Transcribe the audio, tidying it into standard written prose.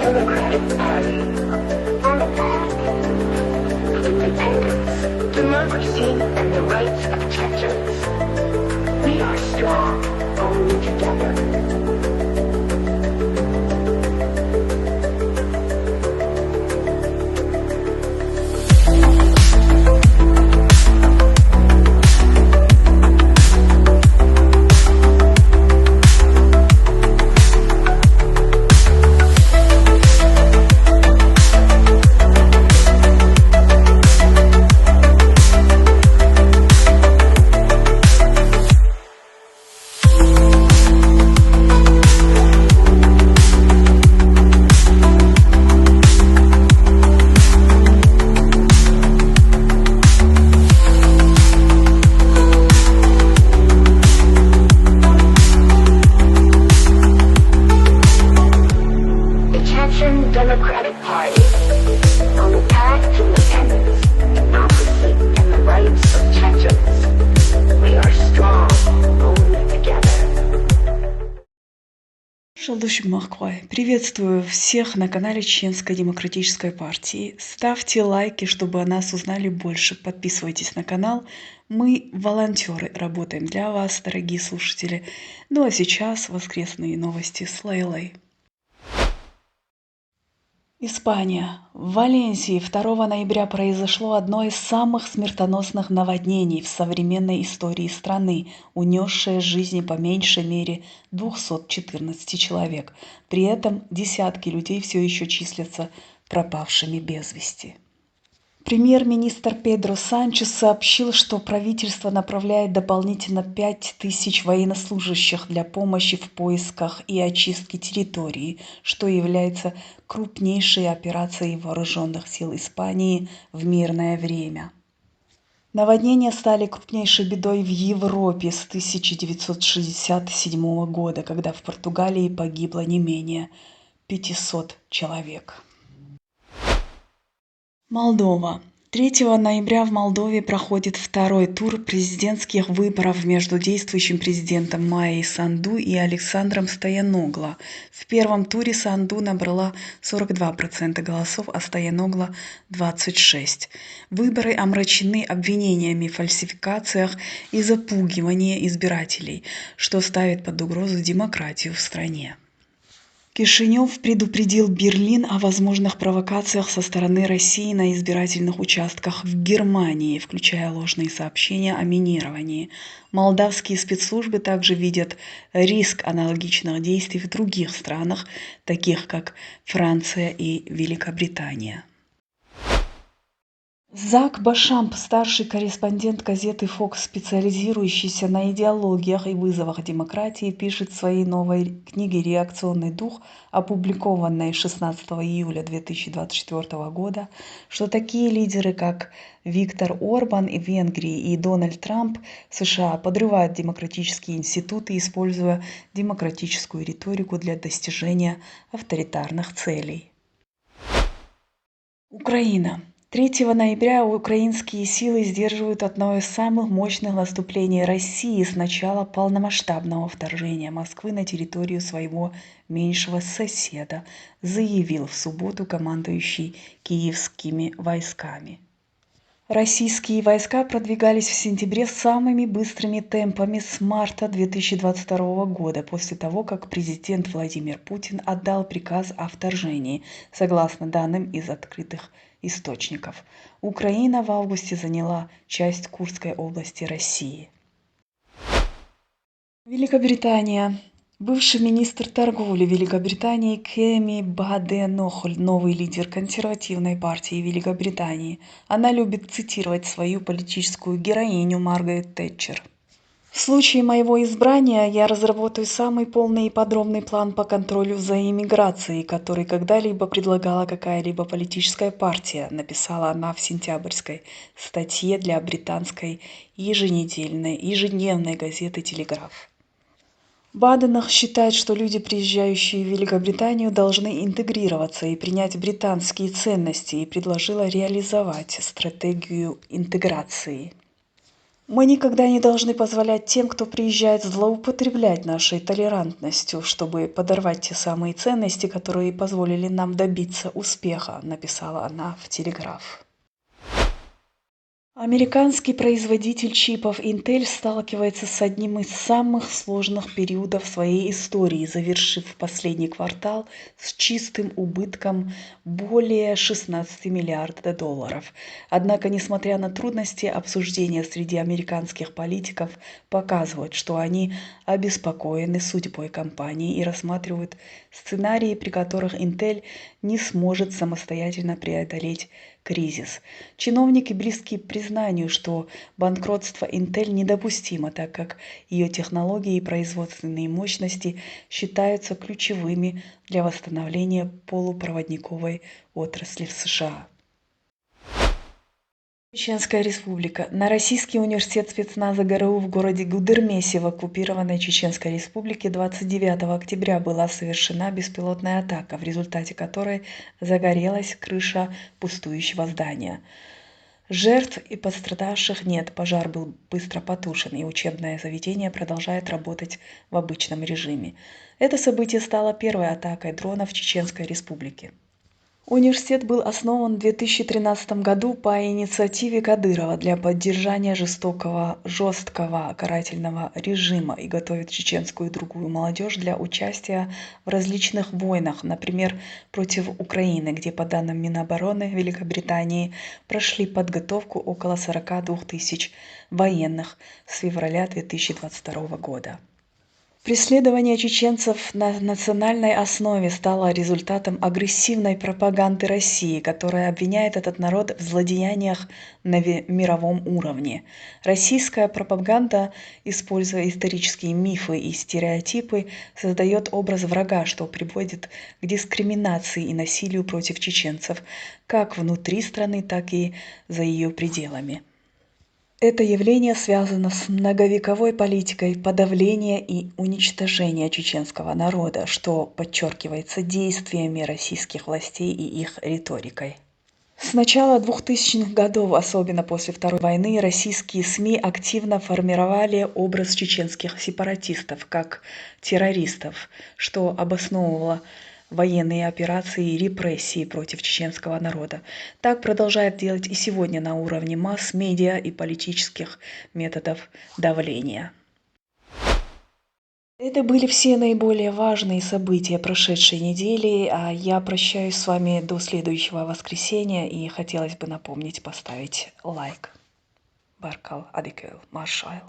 Democratic Party on the path to independence, democracy, and the rights of Chechens. We are strong only together. Democratic Party on the path to independence, democracy, and the rights of Chechens. We are strong only together. Шалдущик Махквай. Приветствую всех на канале Чеченской демократической партии. Ставьте лайки, чтобы о нас узнали больше. Подписывайтесь на канал. Мы волонтеры, работаем для вас, дорогие слушатели. Ну а сейчас воскресные новости с Лейлой. Испания. В Валенсии 2 ноября произошло одно из самых смертоносных наводнений в современной истории страны, унесшее жизни по меньшей мере 214 человек. При этом десятки людей все еще числятся пропавшими без вести. Премьер-министр Педро Санчес сообщил, что правительство направляет дополнительно 5000 военнослужащих для помощи в поисках и очистке территории, что является крупнейшей операцией вооруженных сил Испании в мирное время. Наводнения стали крупнейшей бедой в Европе с 1967 года, когда в Португалии погибло не менее 500 человек. Молдова. 3 ноября в Молдове проходит второй тур президентских выборов между действующим президентом Майей Санду и Александром Стояногло. В первом туре Санду набрала 42% голосов, а Стояногло – 26%. Выборы омрачены обвинениями в фальсификациях и запугивании избирателей, что ставит под угрозу демократию в стране. Кишинев предупредил Берлин о возможных провокациях со стороны России на избирательных участках в Германии, включая ложные сообщения о минировании. Молдавские спецслужбы также видят риск аналогичных действий в других странах, таких как Франция и Великобритания. Зак Башамп, старший корреспондент газеты Fox, специализирующийся на идеологиях и вызовах демократии, пишет в своей новой книге «Реакционный дух», опубликованной 16 июля 2024 года, что такие лидеры, как Виктор Орбан в Венгрии и Дональд Трамп в США, подрывают демократические институты, используя демократическую риторику для достижения авторитарных целей. Украина. 3 ноября украинские силы сдерживают одно из самых мощных наступлений России с начала полномасштабного вторжения Москвы на территорию своего меньшего соседа, заявил в субботу командующий киевскими войсками. Российские войска продвигались в сентябре самыми быстрыми темпами с марта 2022 года, после того, как президент Владимир Путин отдал приказ о вторжении, согласно данным из открытых источников. Украина в августе заняла часть Курской области России. Великобритания. Бывший министр торговли Великобритании Кеми Баденохоль, новый лидер консервативной партии Великобритании. Она любит цитировать свою политическую героиню Маргарет Тэтчер. В случае моего избрания я разработаю самый полный и подробный план по контролю за иммиграцией, который когда-либо предлагала какая-либо политическая партия, написала она в сентябрьской статье для британской ежедневной газеты «Телеграф». Баденах считает, что люди, приезжающие в Великобританию, должны интегрироваться и принять британские ценности, и предложила реализовать стратегию интеграции. Мы никогда не должны позволять тем, кто приезжает, злоупотреблять нашей толерантностью, чтобы подорвать те самые ценности, которые позволили нам добиться успеха, написала она в Телеграф. Американский производитель чипов Intel сталкивается с одним из самых сложных периодов своей истории, завершив последний квартал с чистым убытком более 16 миллиардов долларов. Однако, несмотря на трудности, обсуждения среди американских политиков показывают, что они обеспокоены судьбой компании и рассматривают сценарии, при которых Intel не сможет самостоятельно преодолеть кризис. Чиновники близки к признанию, что банкротство Intel недопустимо, так как ее технологии и производственные мощности считаются ключевыми для восстановления полупроводниковой отрасли в США. Чеченская республика. На Российский университет спецназа ГРУ в городе Гудермесе в оккупированной Чеченской республике 29 октября была совершена беспилотная атака, в результате которой загорелась крыша пустующего здания. Жертв и пострадавших нет, пожар был быстро потушен, и учебное заведение продолжает работать в обычном режиме. Это событие стало первой атакой дрона в Чеченской республике. Университет был основан в 2013 году по инициативе Кадырова для поддержания жесткого карательного режима и готовит чеченскую и другую молодежь для участия в различных войнах, например, против Украины, где, по данным Минобороны Великобритании, прошли подготовку около 42 тысяч военных с февраля 2022 года. Преследование чеченцев на национальной основе стало результатом агрессивной пропаганды России, которая обвиняет этот народ в злодеяниях на мировом уровне. Российская пропаганда, используя исторические мифы и стереотипы, создает образ врага, что приводит к дискриминации и насилию против чеченцев, как внутри страны, так и за ее пределами. Это явление связано с многовековой политикой подавления и уничтожения чеченского народа, что подчеркивается действиями российских властей и их риторикой. С начала 2000-х годов, особенно после Второй войны, российские СМИ активно формировали образ чеченских сепаратистов как террористов, что обосновывало военные операции и репрессии против чеченского народа. Так продолжает делать и сегодня на уровне масс-медиа и политических методов давления. Это были все наиболее важные события прошедшей недели, а я прощаюсь с вами до следующего воскресенья и хотелось бы напомнить поставить лайк. Баркал Адикел Маршайл.